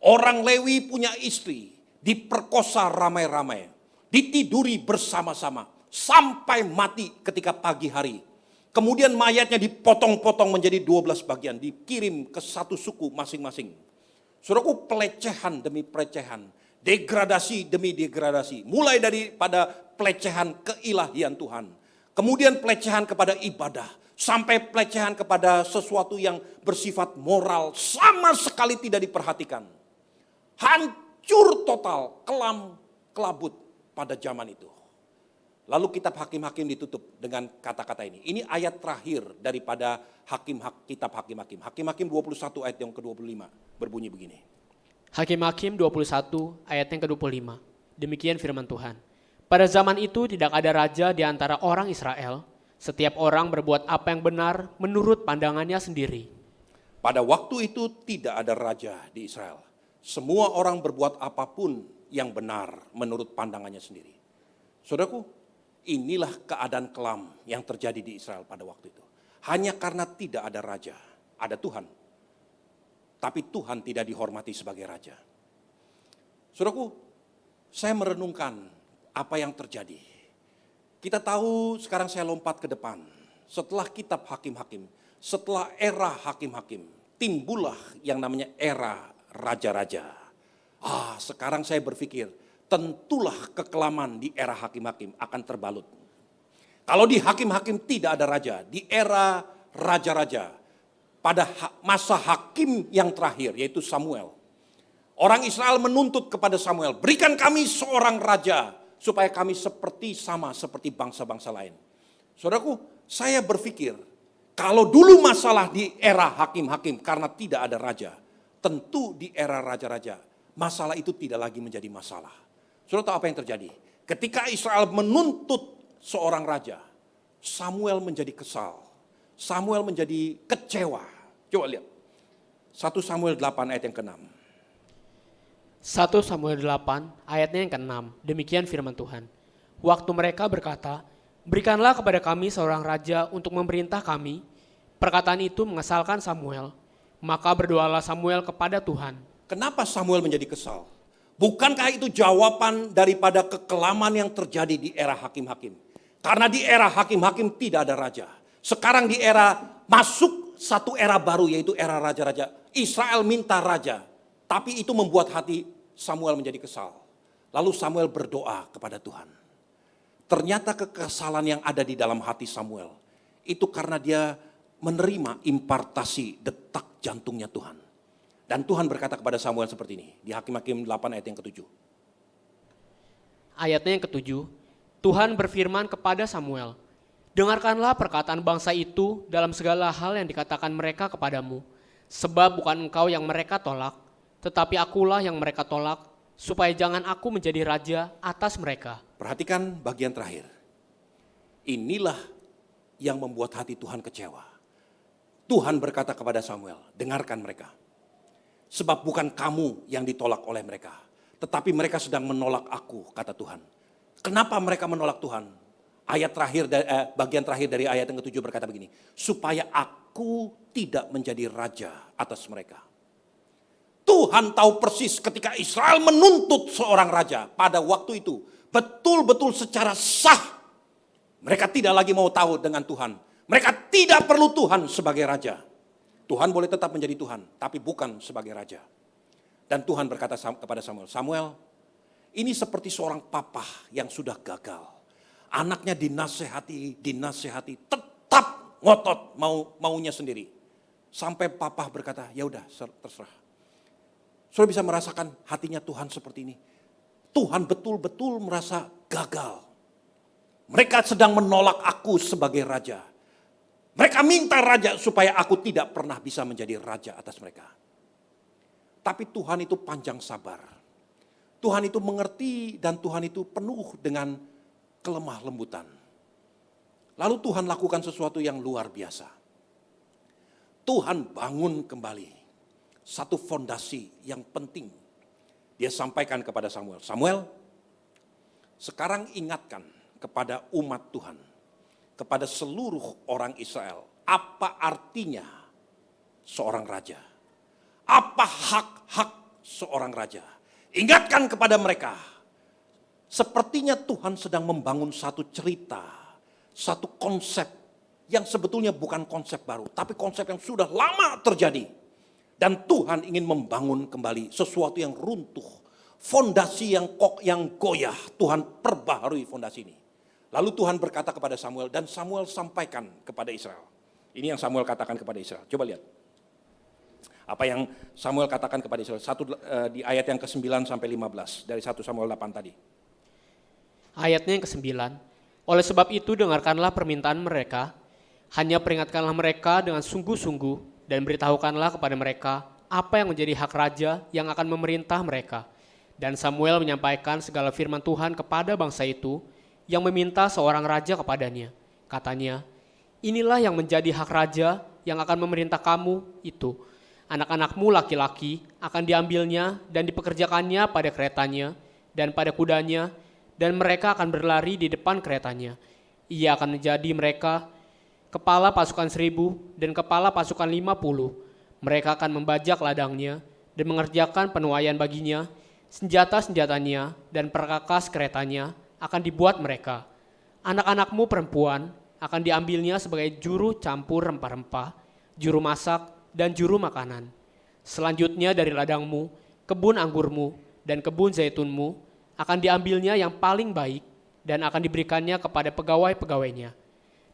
Orang Lewi punya istri, diperkosa ramai-ramai, ditiduri bersama-sama, sampai mati ketika pagi hari. Kemudian mayatnya dipotong-potong menjadi 12 bagian, dikirim ke satu suku masing-masing. Saudaraku, pelecehan demi pelecehan, degradasi demi degradasi. Mulai daripada pelecehan keilahian Tuhan. Kemudian pelecehan kepada ibadah. Sampai pelecehan kepada sesuatu yang bersifat moral. Sama sekali tidak diperhatikan. Hancur total, kelam, kelabut pada zaman itu. Lalu kitab Hakim-Hakim ditutup dengan kata-kata ini. Ini ayat terakhir daripada kitab Hakim-Hakim. Hakim-Hakim 21 ayat yang ke-25 berbunyi begini. Hakim-Hakim 21 ayat yang ke-25. Demikian firman Tuhan. Pada zaman itu tidak ada raja di antara orang Israel. Setiap orang berbuat apa yang benar menurut pandangannya sendiri. Pada waktu itu tidak ada raja di Israel. Semua orang berbuat apapun yang benar menurut pandangannya sendiri. Saudaraku, inilah keadaan kelam yang terjadi di Israel pada waktu itu. Hanya karena tidak ada raja, ada Tuhan. Tapi Tuhan tidak dihormati sebagai raja. Saudaraku, saya merenungkan apa yang terjadi. Kita tahu, sekarang saya lompat ke depan. Setelah kitab Hakim-Hakim, setelah era Hakim-Hakim, timbullah yang namanya era raja-raja. Sekarang saya berpikir, tentulah kekelaman di era Hakim-Hakim akan terbalut. Kalau di Hakim-Hakim tidak ada raja, di era raja-raja, pada masa hakim yang terakhir, yaitu Samuel. Orang Israel menuntut kepada Samuel, berikan kami seorang raja, supaya kami sama seperti bangsa-bangsa lain. Saudaraku, saya berpikir, kalau dulu masalah di era hakim-hakim karena tidak ada raja, tentu di era raja-raja, masalah itu tidak lagi menjadi masalah. Saudara tahu apa yang terjadi? Ketika Israel menuntut seorang raja, Samuel menjadi kesal. Samuel menjadi kecewa. Coba lihat. 1 Samuel 8 ayat yang ke-6. 1 Samuel 8 ayatnya yang ke-6, demikian firman Tuhan. Waktu mereka berkata, berikanlah kepada kami seorang raja untuk memerintah kami. Perkataan itu mengesalkan Samuel. Maka berdoalah Samuel kepada Tuhan. Kenapa Samuel menjadi kesal? Bukankah itu jawaban daripada kekelaman yang terjadi di era hakim-hakim? Karena di era hakim-hakim tidak ada raja. Sekarang di era masuk satu era baru, yaitu era raja-raja. Israel minta raja, tapi itu membuat hati Samuel menjadi kesal. Lalu Samuel berdoa kepada Tuhan. Ternyata kekesalan yang ada di dalam hati Samuel, itu karena dia menerima impartasi detak jantungnya Tuhan. Dan Tuhan berkata kepada Samuel seperti ini, di Hakim-Hakim 8 ayat yang ke-7. Ayatnya yang ke-7, Tuhan berfirman kepada Samuel, dengarkanlah perkataan bangsa itu dalam segala hal yang dikatakan mereka kepadamu. Sebab bukan engkau yang mereka tolak, tetapi akulah yang mereka tolak, supaya jangan aku menjadi raja atas mereka. Perhatikan bagian terakhir. Inilah yang membuat hati Tuhan kecewa. Tuhan berkata kepada Samuel, dengarkan mereka. Sebab bukan kamu yang ditolak oleh mereka, tetapi mereka sedang menolak aku, kata Tuhan. Kenapa mereka menolak Tuhan? Bagian terakhir dari ayat yang ke-7 berkata begini, supaya aku tidak menjadi raja atas mereka. Tuhan tahu persis ketika Israel menuntut seorang raja pada waktu itu, betul-betul secara sah. Mereka tidak lagi mau tahu dengan Tuhan. Mereka tidak perlu Tuhan sebagai raja. Tuhan boleh tetap menjadi Tuhan, tapi bukan sebagai raja. Dan Tuhan berkata kepada Samuel, Samuel, ini seperti seorang papa yang sudah gagal. Anaknya dinasehati, tetap ngotot maunya sendiri. Sampai papa berkata, ya udah terserah. Saudara bisa merasakan hatinya Tuhan seperti ini. Tuhan betul-betul merasa gagal. Mereka sedang menolak aku sebagai raja. Mereka minta raja supaya aku tidak pernah bisa menjadi raja atas mereka. Tapi Tuhan itu panjang sabar. Tuhan itu mengerti dan Tuhan itu penuh dengan kelemah lembutan. Lalu Tuhan lakukan sesuatu yang luar biasa. Tuhan bangun kembali satu fondasi yang penting. Dia sampaikan kepada Samuel, Samuel, sekarang ingatkan kepada umat Tuhan, kepada seluruh orang Israel, apa artinya seorang raja? Apa hak-hak seorang raja? Ingatkan kepada mereka, sepertinya Tuhan sedang membangun satu cerita, satu konsep yang sebetulnya bukan konsep baru, tapi konsep yang sudah lama terjadi. Dan Tuhan ingin membangun kembali sesuatu yang runtuh, fondasi yang goyah, Tuhan perbaharui fondasi ini. Lalu Tuhan berkata kepada Samuel dan Samuel sampaikan kepada Israel. Ini yang Samuel katakan kepada Israel. Coba lihat. Apa yang Samuel katakan kepada Israel. Di ayat yang ke-9 sampai 15 dari 1 Samuel 8 tadi. Ayatnya yang ke-9. Oleh sebab itu dengarkanlah permintaan mereka, hanya peringatkanlah mereka dengan sungguh-sungguh dan beritahukanlah kepada mereka apa yang menjadi hak raja yang akan memerintah mereka. Dan Samuel menyampaikan segala firman Tuhan kepada bangsa itu yang meminta seorang raja kepadanya. Katanya, inilah yang menjadi hak raja yang akan memerintah kamu itu. Anak-anakmu laki-laki akan diambilnya dan dipekerjakannya pada keretanya dan pada kudanya, dan mereka akan berlari di depan keretanya. Ia akan menjadi mereka kepala pasukan 1.000 dan kepala pasukan 50. Mereka akan membajak ladangnya dan mengerjakan penuaian baginya, senjata-senjatanya dan perkakas keretanya akan dibuat mereka. Anak-anakmu perempuan akan diambilnya sebagai juru campur rempah-rempah, juru masak, dan juru makanan. Selanjutnya dari ladangmu, kebun anggurmu, dan kebun zaitunmu akan diambilnya yang paling baik dan akan diberikannya kepada pegawai-pegawainya.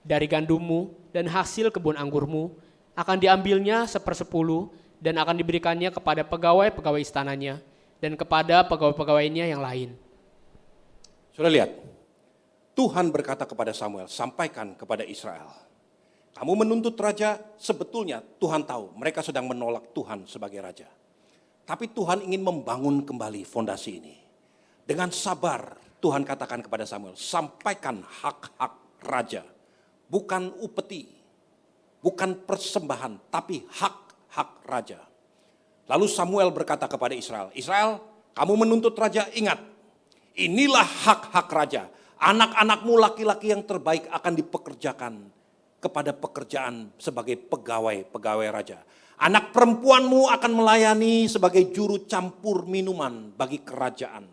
Dari gandummu dan hasil kebun anggurmu akan diambilnya 1/10 dan akan diberikannya kepada pegawai-pegawai istananya dan kepada pegawai-pegawainya yang lain. Sudah lihat, Tuhan berkata kepada Samuel, sampaikan kepada Israel. Kamu menuntut raja, sebetulnya Tuhan tahu mereka sedang menolak Tuhan sebagai raja. Tapi Tuhan ingin membangun kembali fondasi ini. Dengan sabar Tuhan katakan kepada Samuel, sampaikan hak-hak raja. Bukan upeti, bukan persembahan, tapi hak-hak raja. Lalu Samuel berkata kepada Israel, Israel, kamu menuntut raja, ingat. Inilah hak-hak raja. Anak-anakmu laki-laki yang terbaik akan dipekerjakan kepada pekerjaan sebagai pegawai raja. Anak perempuanmu akan melayani sebagai juru campur minuman bagi kerajaan.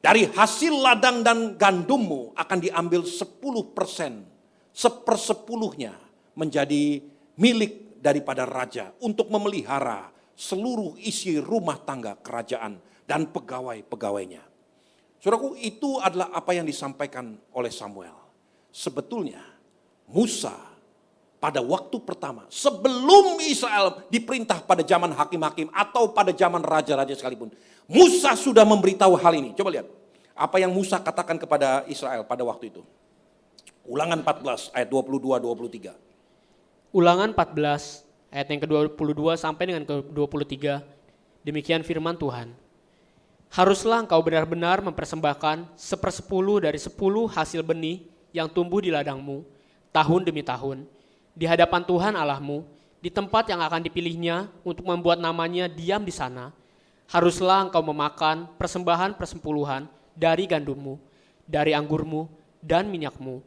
Dari hasil ladang dan gandummu akan diambil 10%, 1/10 menjadi milik daripada raja untuk memelihara seluruh isi rumah tangga kerajaan dan pegawai-pegawainya. Saudaraku, itu adalah apa yang disampaikan oleh Samuel. Sebetulnya Musa pada waktu pertama, sebelum Israel diperintah pada zaman hakim-hakim atau pada zaman raja-raja sekalipun, Musa sudah memberitahu hal ini. Coba lihat apa yang Musa katakan kepada Israel pada waktu itu. Ulangan 14 ayat 22-23. Ulangan 14 ayat yang ke-22 sampai dengan ke-23. Demikian firman Tuhan. Haruslah engkau benar-benar mempersembahkan 1/10 dari 10 hasil benih yang tumbuh di ladangmu, tahun demi tahun, di hadapan Tuhan Allahmu, di tempat yang akan dipilihnya untuk membuat namanya diam di sana, haruslah engkau memakan persembahan persepuluhan dari gandummu, dari anggurmu, dan minyakmu,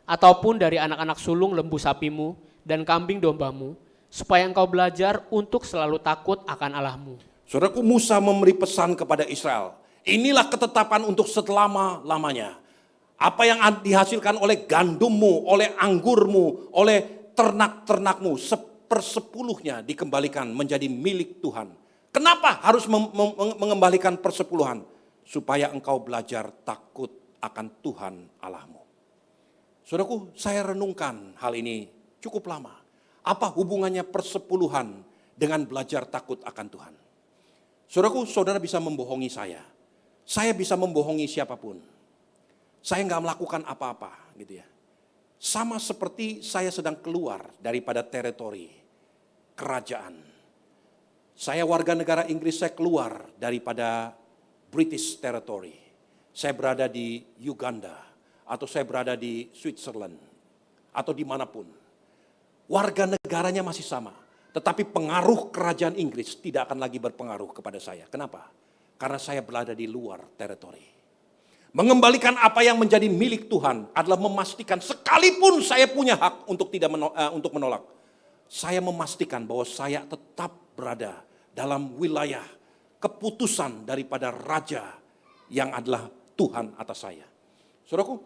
ataupun dari anak-anak sulung lembu sapimu dan kambing dombamu, supaya engkau belajar untuk selalu takut akan Allahmu. Saudaraku, Musa memberi pesan kepada Israel, inilah ketetapan untuk selama-lamanya. Apa yang dihasilkan oleh gandummu, oleh anggurmu, oleh ternak-ternakmu, sepersepuluhnya dikembalikan menjadi milik Tuhan. Kenapa harus mengembalikan persepuluhan? Supaya engkau belajar takut akan Tuhan Allahmu. Saudaraku, saya renungkan hal ini cukup lama. Apa hubungannya persepuluhan dengan belajar takut akan Tuhan? Saudaraku, saudara bisa membohongi saya. Saya bisa membohongi siapapun. Saya nggak melakukan apa-apa, gitu ya. Sama seperti saya sedang keluar daripada teritori kerajaan. Saya warga negara Inggris, saya keluar daripada British territory. Saya berada di Uganda, atau saya berada di Switzerland, atau dimanapun. Warga negaranya masih sama, tetapi pengaruh kerajaan Inggris tidak akan lagi berpengaruh kepada saya. Kenapa? Karena saya berada di luar teritori. Mengembalikan apa yang menjadi milik Tuhan adalah memastikan sekalipun saya punya hak untuk untuk menolak. Saya memastikan bahwa saya tetap berada dalam wilayah keputusan daripada Raja yang adalah Tuhan atas saya. Saudaraku,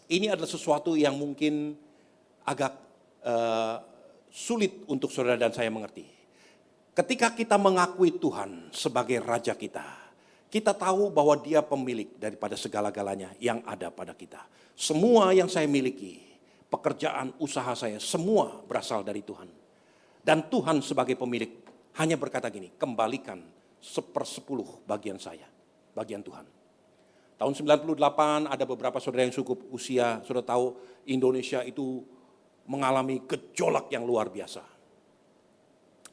ini adalah sesuatu yang mungkin agak sulit untuk saudara dan saya mengerti. Ketika kita mengakui Tuhan sebagai Raja kita tahu bahwa Dia pemilik daripada segala-galanya yang ada pada kita. Semua yang saya miliki, pekerjaan, usaha saya, semua berasal dari Tuhan. Dan Tuhan sebagai pemilik hanya berkata gini, kembalikan 1/10 bagian saya, bagian Tuhan. Tahun 98 ada beberapa saudara yang cukup usia, sudah tahu Indonesia itu mengalami gejolak yang luar biasa.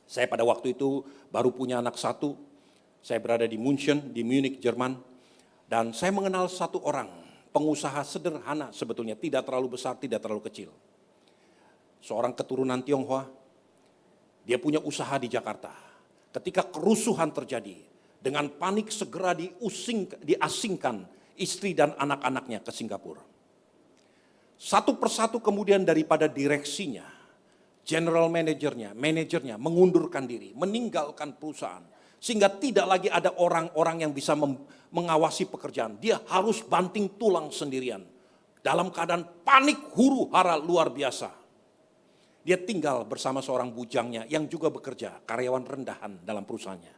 Saya pada waktu itu baru punya anak satu. Saya berada di München, di Munich, Jerman. Dan saya mengenal satu orang, pengusaha sederhana sebetulnya, tidak terlalu besar, tidak terlalu kecil. Seorang keturunan Tionghoa, dia punya usaha di Jakarta. Ketika kerusuhan terjadi, dengan panik segera diasingkan istri dan anak-anaknya ke Singapura. Satu persatu kemudian daripada direksinya, general manajernya mengundurkan diri, meninggalkan perusahaan. Sehingga tidak lagi ada orang-orang yang bisa mengawasi pekerjaan. Dia harus banting tulang sendirian. Dalam keadaan panik huru hara luar biasa. Dia tinggal bersama seorang bujangnya yang juga bekerja, karyawan rendahan dalam perusahaannya.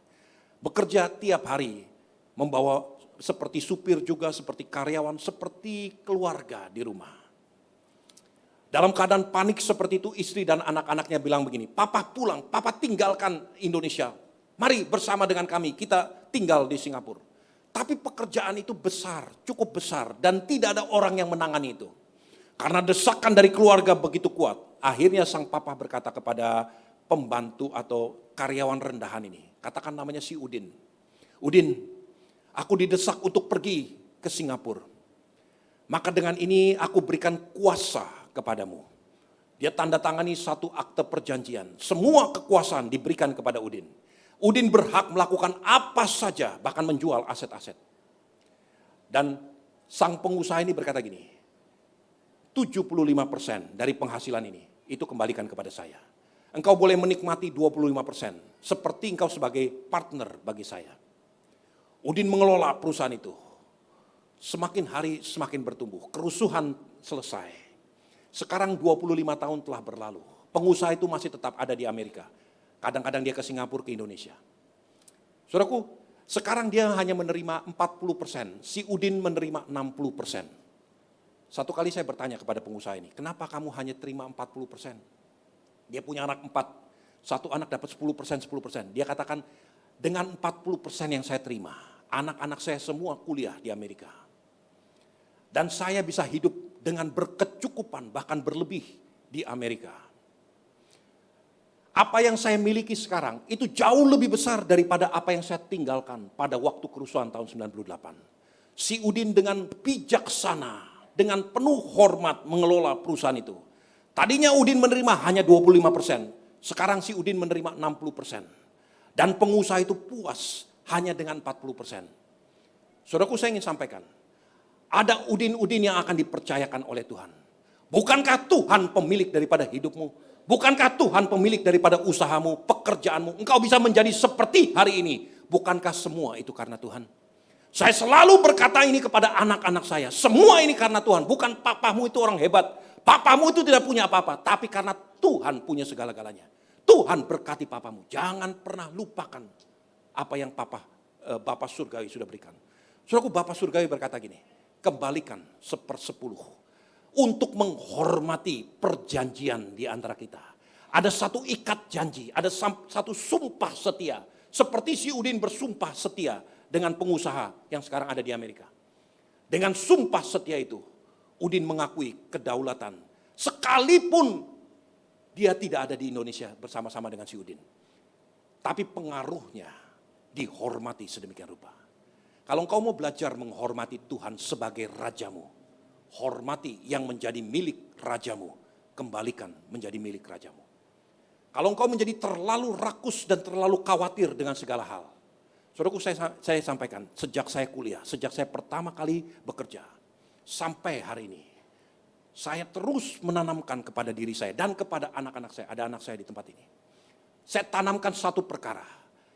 Bekerja tiap hari, membawa seperti supir juga, seperti karyawan, seperti keluarga di rumah. Dalam keadaan panik seperti itu, istri dan anak-anaknya bilang begini, Papa pulang, Papa tinggalkan Indonesia. Mari bersama dengan kami, kita tinggal di Singapura. Tapi pekerjaan itu besar, cukup besar, dan tidak ada orang yang menangani itu. Karena desakan dari keluarga begitu kuat, akhirnya sang papa berkata kepada pembantu atau karyawan rendahan ini, katakan namanya si Udin. Udin, aku didesak untuk pergi ke Singapura. Maka dengan ini aku berikan kuasa kepadamu. Dia tanda tangani satu akte perjanjian. Semua kekuasaan diberikan kepada Udin. Udin berhak melakukan apa saja, bahkan menjual aset-aset. Dan sang pengusaha ini berkata gini, 75% dari penghasilan ini, itu kembalikan kepada saya. Engkau boleh menikmati 25%, seperti engkau sebagai partner bagi saya. Udin mengelola perusahaan itu. Semakin hari semakin bertumbuh, kerusuhan selesai. Sekarang 25 tahun telah berlalu, pengusaha itu masih tetap ada di Amerika. Kadang-kadang dia ke Singapura, ke Indonesia. Saudaraku, sekarang dia hanya menerima 40%, si Udin menerima 60%. Satu kali saya bertanya kepada pengusaha ini, kenapa kamu hanya terima 40%? Dia punya anak 4, satu anak dapat 10%, 10%. Dia katakan, dengan 40% yang saya terima, anak-anak saya semua kuliah di Amerika. Dan saya bisa hidup dengan berkecukupan, bahkan berlebih di Amerika. Apa yang saya miliki sekarang itu jauh lebih besar daripada apa yang saya tinggalkan pada waktu kerusuhan tahun 98. Si Udin dengan bijaksana, dengan penuh hormat mengelola perusahaan itu. Tadinya Udin menerima hanya 25%. Sekarang si Udin menerima 60%. Dan pengusaha itu puas hanya dengan 40%. Saudaraku, saya ingin sampaikan, ada udin-udin yang akan dipercayakan oleh Tuhan. Bukankah Tuhan pemilik daripada hidupmu? Bukankah Tuhan pemilik daripada usahamu, pekerjaanmu? Engkau bisa menjadi seperti hari ini. Bukankah semua itu karena Tuhan? Saya selalu berkata ini kepada anak-anak saya. Semua ini karena Tuhan. Bukan papamu itu orang hebat. Papamu itu tidak punya apa-apa. Tapi karena Tuhan punya segala-galanya. Tuhan berkati papamu. Jangan pernah lupakan apa yang Bapa Surgawi sudah berikan. Saudaraku, Bapa Surgawi berkata gini. Kembalikan 1/10 untuk menghormati perjanjian di antara kita. Ada satu ikat janji. Ada satu sumpah setia. Seperti si Udin bersumpah setia dengan pengusaha yang sekarang ada di Amerika. Dengan sumpah setia itu, Udin mengakui kedaulatan. Sekalipun dia tidak ada di Indonesia bersama-sama dengan si Udin. Tapi pengaruhnya dihormati sedemikian rupa. Kalau engkau mau belajar menghormati Tuhan sebagai rajamu, hormati yang menjadi milik rajamu, kembalikan menjadi milik rajamu. Kalau engkau menjadi terlalu rakus dan terlalu khawatir dengan segala hal, saudaraku, saya sampaikan, sejak saya kuliah, sejak saya pertama kali bekerja, sampai hari ini, saya terus menanamkan kepada diri saya dan kepada anak-anak saya, ada anak saya di tempat ini. Saya tanamkan satu perkara,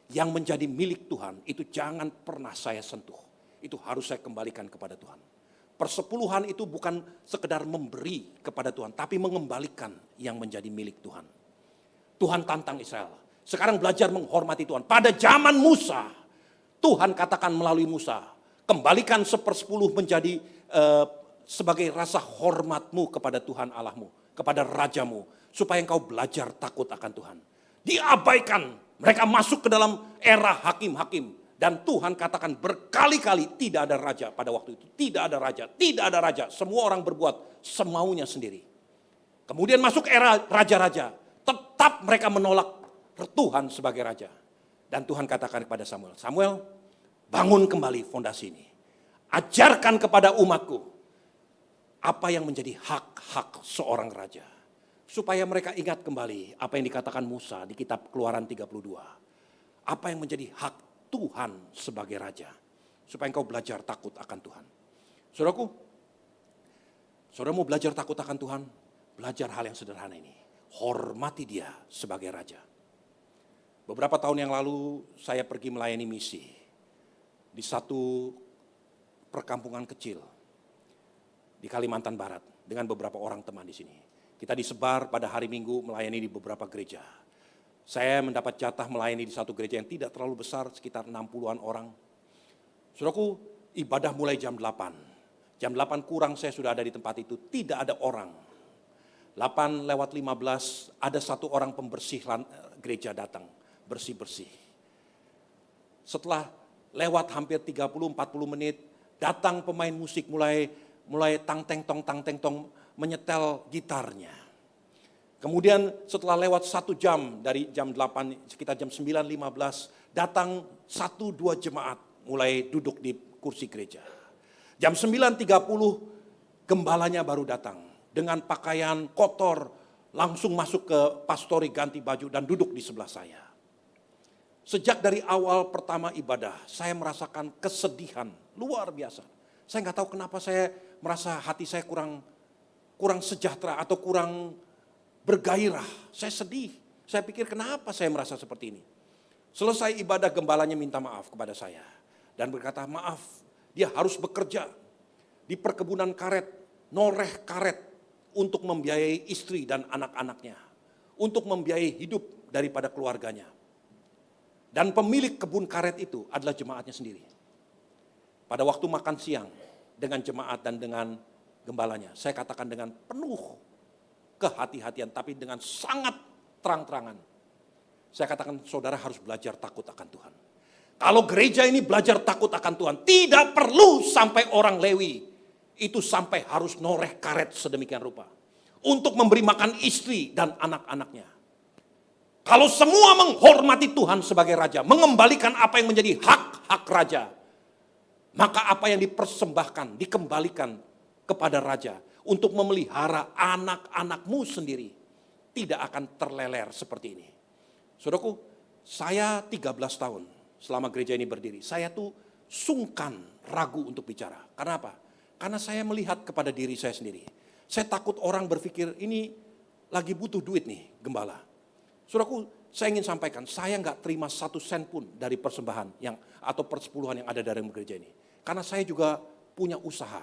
yang menjadi milik Tuhan, itu jangan pernah saya sentuh. Itu harus saya kembalikan kepada Tuhan. Persepuluhan itu bukan sekedar memberi kepada Tuhan, tapi mengembalikan yang menjadi milik Tuhan. Tuhan tantang Israel. Sekarang belajar menghormati Tuhan. Pada zaman Musa, Tuhan katakan melalui Musa, kembalikan 1/10 menjadi sebagai rasa hormatmu kepada Tuhan Allahmu, kepada rajamu, supaya engkau belajar takut akan Tuhan. Diabaikan, mereka masuk ke dalam era hakim-hakim. Dan Tuhan katakan berkali-kali tidak ada raja pada waktu itu. Tidak ada raja, tidak ada raja. Semua orang berbuat semaunya sendiri. Kemudian masuk era raja-raja. Tetap mereka menolak Tuhan sebagai raja. Dan Tuhan katakan kepada Samuel, Samuel, bangun kembali fondasi ini. Ajarkan kepada umatku apa yang menjadi hak-hak seorang raja. Supaya mereka ingat kembali apa yang dikatakan Musa di kitab Keluaran 32. Apa yang menjadi hak Tuhan sebagai raja. Supaya engkau belajar takut akan Tuhan. Saudaraku, saudara mau belajar takut akan Tuhan? Belajar hal yang sederhana ini. Hormati dia sebagai raja. Beberapa tahun yang lalu saya pergi melayani misi di satu perkampungan kecil di Kalimantan Barat dengan beberapa orang teman di sini. Kita disebar pada hari Minggu melayani di beberapa gereja. Saya mendapat jatah melayani di satu gereja yang tidak terlalu besar, sekitar 60-an orang. Saudaraku, ibadah mulai jam 8. Jam 8 kurang saya sudah ada di tempat itu, tidak ada orang. 8:15 ada satu orang pembersih gereja datang, bersih-bersih. Setelah lewat hampir 30-40 menit, datang pemain musik mulai tang-teng-tong menyetel gitarnya. Kemudian setelah lewat 1 jam dari jam 8, sekitar jam 9:15, datang 1-2 jemaat mulai duduk di kursi gereja. Jam 9:30 gembalanya baru datang. Dengan pakaian kotor, langsung masuk ke pastori, ganti baju dan duduk di sebelah saya. Sejak dari awal pertama ibadah, saya merasakan kesedihan luar biasa. Saya nggak tahu kenapa saya merasa hati saya kurang sejahtera atau kurang bergairah. Saya sedih. Saya pikir kenapa saya merasa seperti ini. Selesai ibadah, gembalanya minta maaf kepada saya. Dan berkata, maaf, dia harus bekerja di perkebunan karet, noreh karet, untuk membiayai istri dan anak-anaknya. Untuk membiayai hidup daripada keluarganya. Dan pemilik kebun karet itu adalah jemaatnya sendiri. Pada waktu makan siang dengan jemaat dan dengan gembalanya, saya katakan dengan penuh kehati-hatian, tapi dengan sangat terang-terangan. Saya katakan, saudara harus belajar takut akan Tuhan. Kalau gereja ini belajar takut akan Tuhan, tidak perlu sampai orang Lewi itu sampai harus noreh karet sedemikian rupa untuk memberi makan istri dan anak-anaknya. Kalau semua menghormati Tuhan sebagai raja, mengembalikan apa yang menjadi hak-hak raja, maka apa yang dipersembahkan, dikembalikan kepada raja untuk memelihara anak-anakmu sendiri. tidak akan terleler seperti ini. Saudaraku, saya 13 tahun selama gereja ini berdiri, saya tuh sungkan, ragu untuk bicara. Karena apa? Karena saya melihat kepada diri saya sendiri. Saya takut orang berpikir ini lagi butuh duit nih, gembala. Saudaraku, saya ingin sampaikan, saya nggak terima 1 sen pun dari persembahan atau persepuluhan yang ada dalam gereja ini. Karena saya juga punya usaha.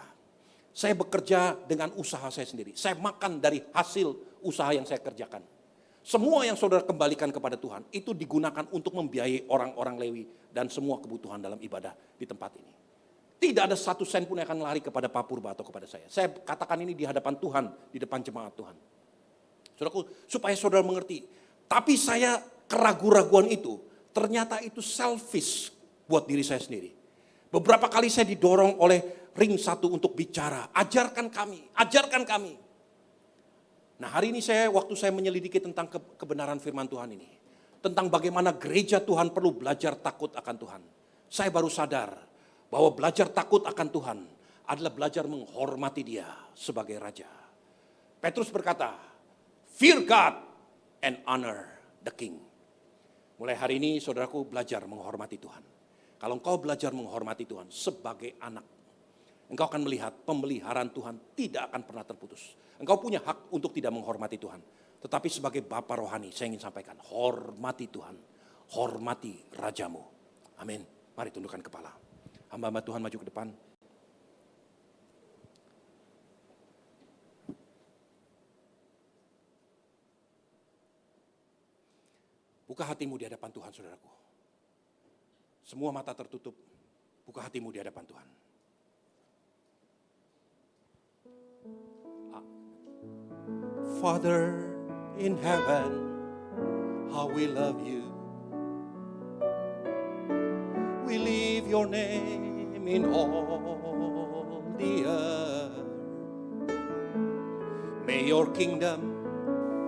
Saya bekerja dengan usaha saya sendiri. Saya makan dari hasil usaha yang saya kerjakan. Semua yang saudara kembalikan kepada Tuhan, itu digunakan untuk membiayai orang-orang Lewi dan semua kebutuhan dalam ibadah di tempat ini. Tidak ada 1 sen pun yang akan lari kepada Pak Purba atau kepada saya. Saya katakan ini di hadapan Tuhan, di depan jemaat Tuhan. Saudaraku, supaya saudara mengerti. Tapi saya keraguan-raguan itu, ternyata itu selfish buat diri saya sendiri. Beberapa kali saya didorong oleh ring 1 untuk bicara. Ajarkan kami. Nah, hari ini waktu saya menyelidiki tentang kebenaran firman Tuhan ini. Tentang bagaimana gereja Tuhan perlu belajar takut akan Tuhan. Saya baru sadar bahwa belajar takut akan Tuhan adalah belajar menghormati Dia sebagai Raja. Petrus berkata, fear God and honor the King. Mulai hari ini saudaraku belajar menghormati Tuhan. Kalau engkau belajar menghormati Tuhan sebagai anak, engkau akan melihat pemeliharaan Tuhan tidak akan pernah terputus. Engkau punya hak untuk tidak menghormati Tuhan. Tetapi sebagai Bapa rohani, saya ingin sampaikan, hormati Tuhan, hormati Rajamu. Amin. Mari tundukkan kepala. Hamba-hamba Tuhan maju ke depan. Buka hatimu di hadapan Tuhan, saudaraku. Semua mata tertutup. Buka hatimu di hadapan Tuhan. Father in heaven, how we love you. We lift your name in all the earth. May your kingdom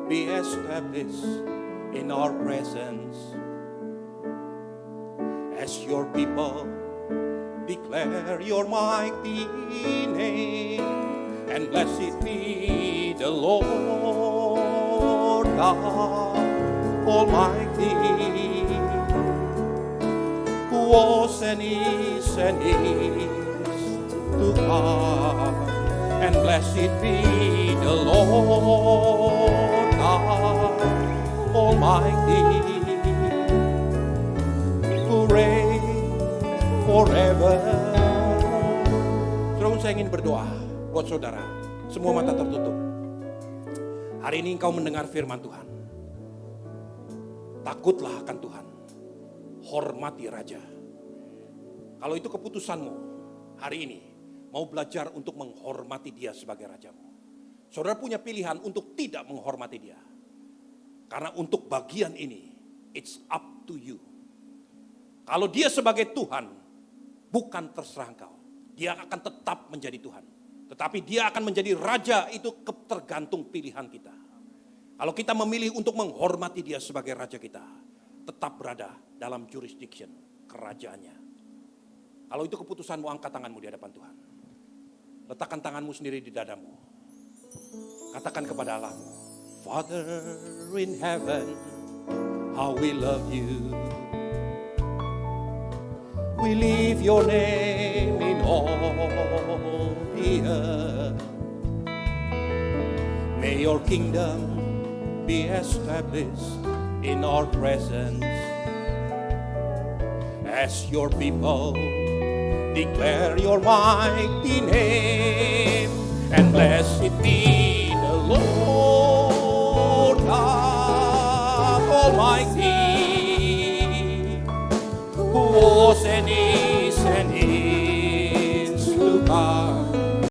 be established in our presence. As your people declare your mighty name, and blessed be the Lord God Almighty, who was and is to come. And blessed be the Lord God Almighty, who reigns forever. Saudara, saya ingin berdoa buat saudara. Semua mata tertutup. Hari ini engkau mendengar firman Tuhan. Takutlah akan Tuhan. Hormati Raja. Kalau itu keputusanmu hari ini, mau belajar untuk menghormati Dia sebagai Rajamu. Saudara punya pilihan untuk tidak menghormati Dia. Karena untuk bagian ini, it's up to you. Kalau Dia sebagai Tuhan, bukan terserah engkau. Dia akan tetap menjadi Tuhan. Tetapi Dia akan menjadi Raja, itu tergantung pilihan kita. Kalau kita memilih untuk menghormati Dia sebagai Raja kita, tetap berada dalam jurisdiction kerajaannya. Kalau itu keputusanmu, angkat tanganmu di hadapan Tuhan. Letakkan tanganmu sendiri di dadamu. Katakan kepada Allahmu, Father in heaven, how we love you. We lift your name in all the earth. May your kingdom be established in our presence. As your people declare your mighty name, and blessed be the Lord God Almighty,